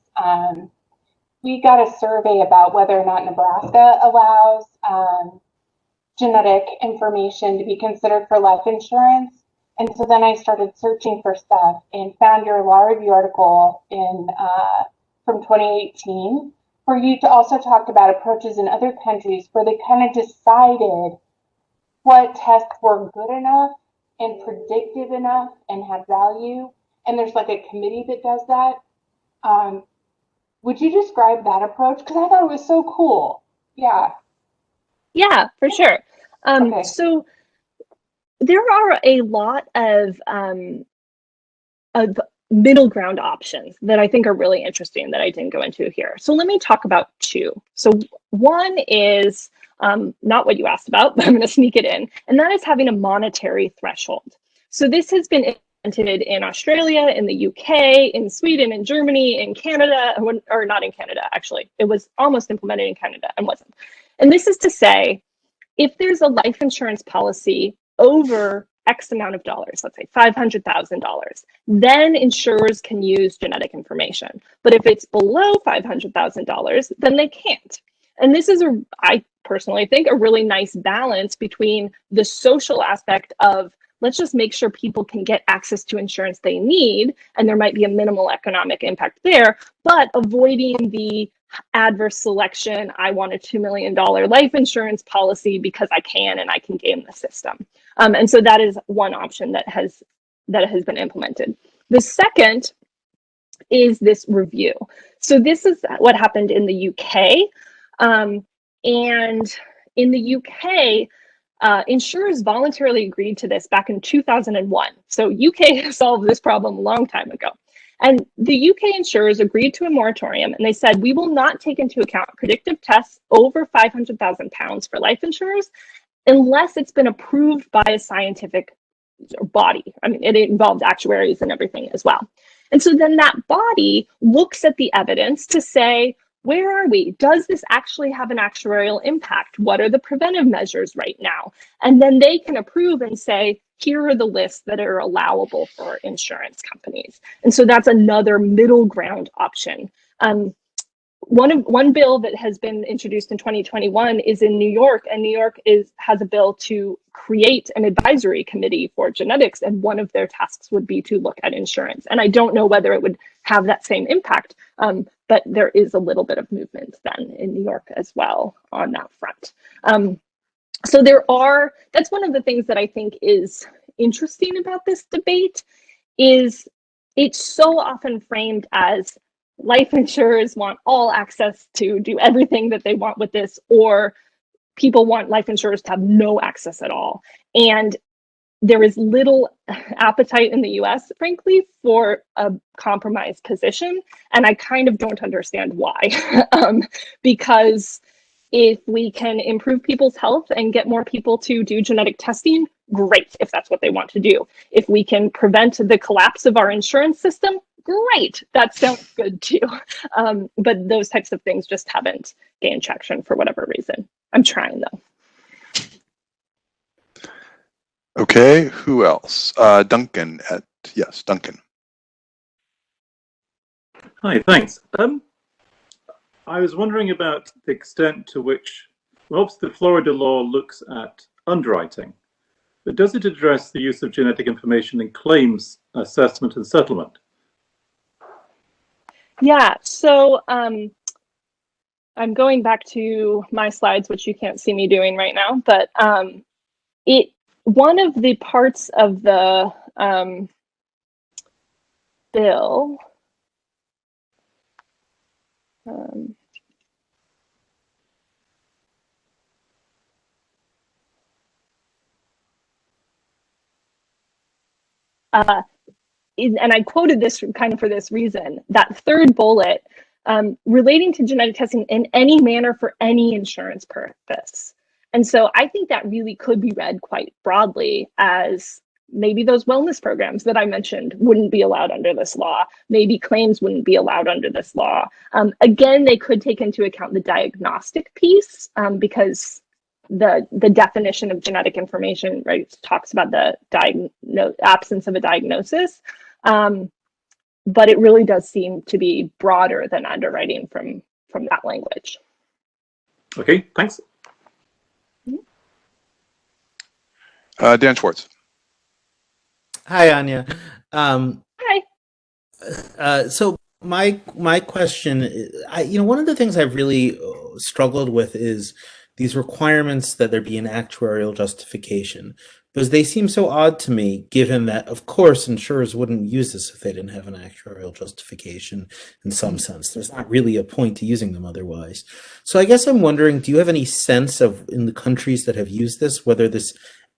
We got a survey about whether or not Nebraska allows genetic information to be considered for life insurance. And so then I started searching for stuff and found your law review article from 2018, where you also talked about approaches in other countries where they kind of decided what tests were good enough and predictive enough and had value. And there's like a committee that does that. Would you describe that approach? Because I thought it was so cool. Yeah. Yeah, for sure. Okay. So there are a lot of middle ground options that I think are really interesting that I didn't go into here. So let me talk about two. So one is not what you asked about, but I'm going to sneak it in, and that is having a monetary threshold. So this has been implemented in Australia, in the UK, in Sweden, in Germany, in Canada, or not in Canada, actually. It was almost implemented in Canada and wasn't. And this is to say, if there's a life insurance policy over X amount of dollars, let's say $500,000, then insurers can use genetic information. But if it's below $500,000, then they can't. And this is, I personally think, a really nice balance between the social aspect of let's just make sure people can get access to insurance they need, and there might be a minimal economic impact there, but avoiding the adverse selection, I want a $2 million life insurance policy because I can and I can game the system. And so that is one option that has been implemented. The second is this review. So this is what happened in the UK. And in the UK, insurers voluntarily agreed to this back in 2001. So UK solved this problem a long time ago. And the UK insurers agreed to a moratorium, and they said, we will not take into account predictive tests over £500,000 for life insurers unless it's been approved by a scientific body. I mean, it involved actuaries and everything as well. And so then that body looks at the evidence to say, where are we? Does this actually have an actuarial impact? What are the preventive measures right now? And then they can approve and say, here are the lists that are allowable for insurance companies. And so that's another middle ground option. One bill that has been introduced in 2021 is in New York, and New York has a bill to create an advisory committee for genetics, and one of their tasks would be to look at insurance. And I don't know whether it would have that same impact, but there is a little bit of movement then in New York as well on that front. So that's one of the things that I think is interesting about this debate is it's so often framed as life insurers want all access to do everything that they want with this, or people want life insurers to have no access at all. And there is little appetite in the US, frankly, for a compromise position. And I kind of don't understand why, because if we can improve people's health and get more people to do genetic testing, great, if that's what they want to do. If we can prevent the collapse of our insurance system, great, that sounds good too. But those types of things just haven't gained traction for whatever reason. I'm trying though. Okay, who else? Duncan yes, Duncan. Hi, thanks. I was wondering about the extent to which, well, obviously the Florida law looks at underwriting, but does it address the use of genetic information in claims assessment and settlement? Yeah, so I'm going back to my slides, which you can't see me doing right now, but one of the parts of the bill, and I quoted this kind of for this reason, that third bullet, relating to genetic testing in any manner for any insurance purpose. And so I think that really could be read quite broadly as maybe those wellness programs that I mentioned wouldn't be allowed under this law. Maybe claims wouldn't be allowed under this law. Again, they could take into account the diagnostic piece because the definition of genetic information, right, talks about the absence of a diagnosis. But it really does seem to be broader than underwriting from that language. Okay, thanks. Dan Schwartz. Hi, Anya. Hi. So my question, one of the things I've really struggled with is these requirements that there be an actuarial justification, because they seem so odd to me, given that, of course, insurers wouldn't use this if they didn't have an actuarial justification in some sense. There's not really a point to using them otherwise. So I guess I'm wondering, do you have any sense of, in the countries that have used this, whether this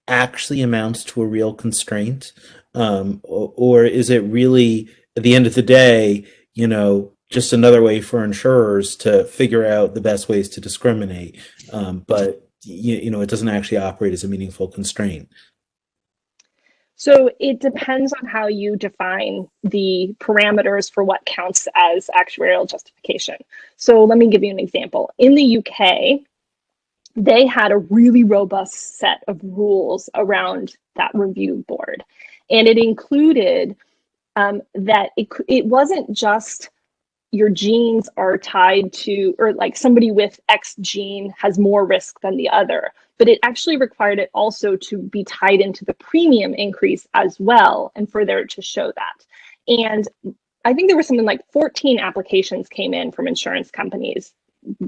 actually amounts to a real constraint? Or is it really, at the end of the day, just another way for insurers to figure out the best ways to discriminate, but it doesn't actually operate as a meaningful constraint? So it depends on how you define the parameters for what counts as actuarial justification. So let me give you an example. In the UK, they had a really robust set of rules around that review board. And it included that it wasn't just your genes are tied to, or like somebody with X gene has more risk than the other, but it actually required it also to be tied into the premium increase as well, and for there to show that. And I think there were something like 14 applications came in from insurance companies,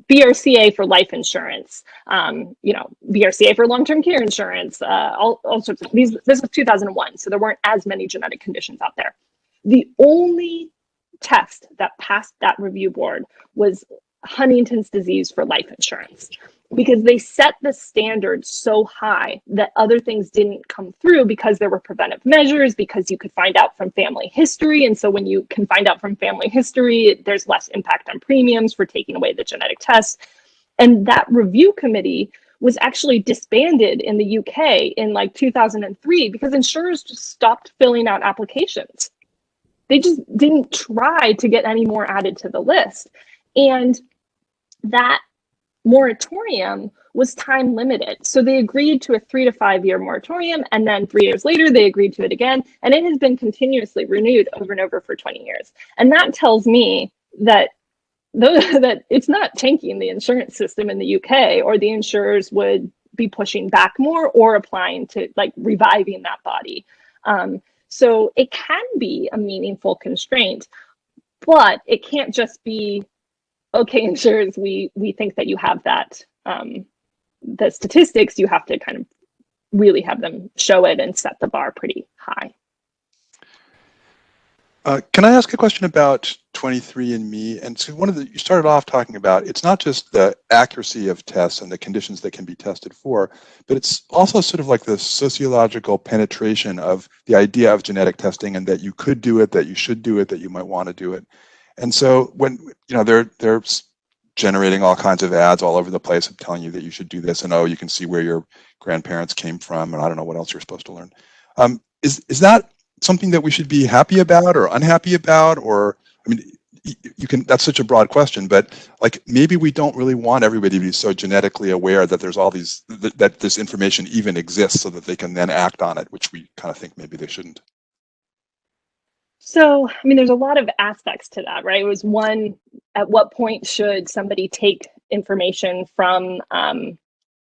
BRCA for life insurance, BRCA for long-term care insurance, all sorts of these. This was 2001, so there weren't as many genetic conditions out there. The only test that passed that review board was Huntington's disease for life insurance, because they set the standard so high that other things didn't come through because there were preventive measures, because you could find out from family history. And so when you can find out from family history, there's less impact on premiums for taking away the genetic test. And that review committee was actually disbanded in the UK in like 2003 because insurers just stopped filling out applications. They just didn't try to get any more added to the list. And that moratorium was time limited. So they agreed to a 3 to 5 year moratorium, and then 3 years later, they agreed to it again. And it has been continuously renewed over and over for 20 years. And that tells me that that it's not tanking the insurance system in the UK, or the insurers would be pushing back more or applying to like reviving that body. So it can be a meaningful constraint, but it can't just be, okay, insurers, we think that you have that, the statistics, you have to kind of really have them show it and set the bar pretty high. Can I ask a question about 23andMe? And so you started off talking about, it's not just the accuracy of tests and the conditions that can be tested for, but it's also sort of like the sociological penetration of the idea of genetic testing, and that you could do it, that you should do it, that you might want to do it. And so when, they're generating all kinds of ads all over the place of telling you that you should do this, and you can see where your grandparents came from, and I don't know what else you're supposed to learn. Is that something that we should be happy about or unhappy about? Or, I mean, that's such a broad question, but like maybe we don't really want everybody to be so genetically aware that there's all these, that this information even exists so that they can then act on it, which we kind of think maybe they shouldn't. So, I mean, there's a lot of aspects to that, right? It was one, at what point should somebody take information from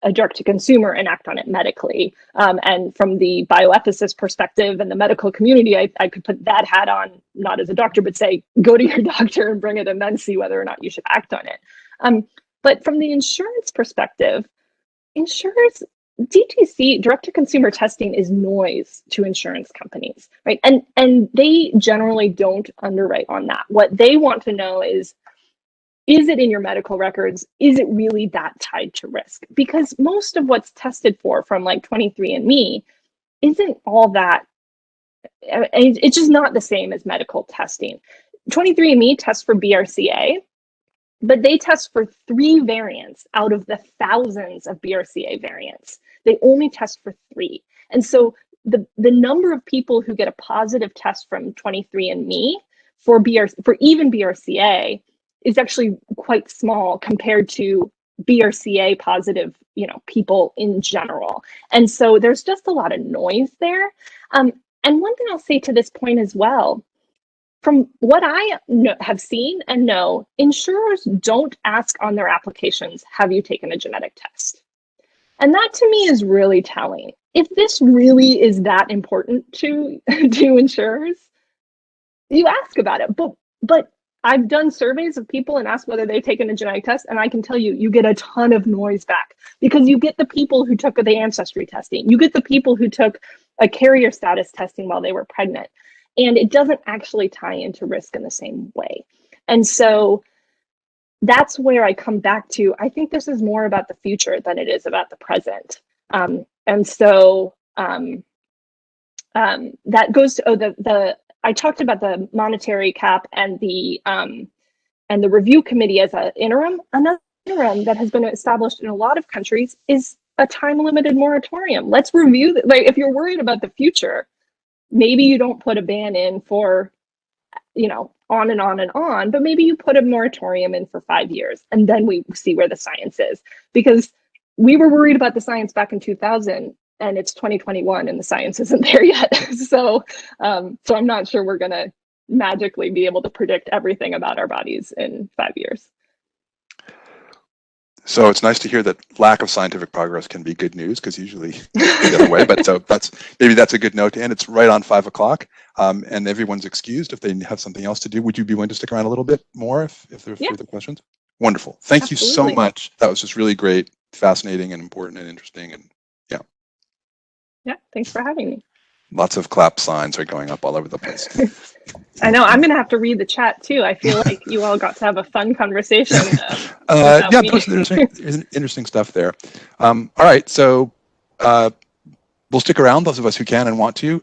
a direct-to-consumer and act on it medically? And from the bioethicist perspective and the medical community, I could put that hat on, not as a doctor, but say, go to your doctor and bring it and then see whether or not you should act on it. But from the insurance perspective, insurers, DTC, direct-to-consumer testing, is noise to insurance companies, right? And they generally don't underwrite on that. What they want to know is it in your medical records? Is it really that tied to risk? Because most of what's tested for from like 23andMe isn't all that, it's just not the same as medical testing. 23andMe tests for BRCA, but they test for 3 variants out of the thousands of BRCA variants. They only test for 3. And so the number of people who get a positive test from 23andMe for even BRCA is actually quite small compared to BRCA positive, people in general. And so there's just a lot of noise there. And one thing I'll say to this point as well, from what I have seen and know, insurers don't ask on their applications, have you taken a genetic test? And that to me is really telling. If this really is that important to insurers, you ask about it. But I've done surveys of people and asked whether they've taken a genetic test, and I can tell you, you get a ton of noise back, because you get the people who took the ancestry testing, you get the people who took a carrier status testing while they were pregnant, and it doesn't actually tie into risk in the same way. And so that's where I come back to, I think this is more about the future than it is about the present. And so that goes to, I talked about the monetary cap and the review committee as an interim. Another interim that has been established in a lot of countries is a time-limited moratorium. Let's review that. Like, if you're worried about the future, maybe you don't put a ban in for, on and on and on, but maybe you put a moratorium in for 5 years and then we see where the science is. Because we were worried about the science back in 2000 and it's 2021 and the science isn't there yet. So I'm not sure we're going to magically be able to predict everything about our bodies in 5 years. So it's nice to hear that lack of scientific progress can be good news, because usually the other way. But so maybe that's a good note to end. It's right on 5 o'clock, and everyone's excused if they have something else to do. Would you be willing to stick around a little bit more if there are further questions? Wonderful. Thank you so much. That was just really great, fascinating, and important and interesting. And yeah, thanks for having me. Lots of clap signs are going up all over the place. I know. I'm going to have to read the chat too. I feel like you all got to have a fun conversation. There's interesting stuff there. All right, so we'll stick around, those of us who can and want to.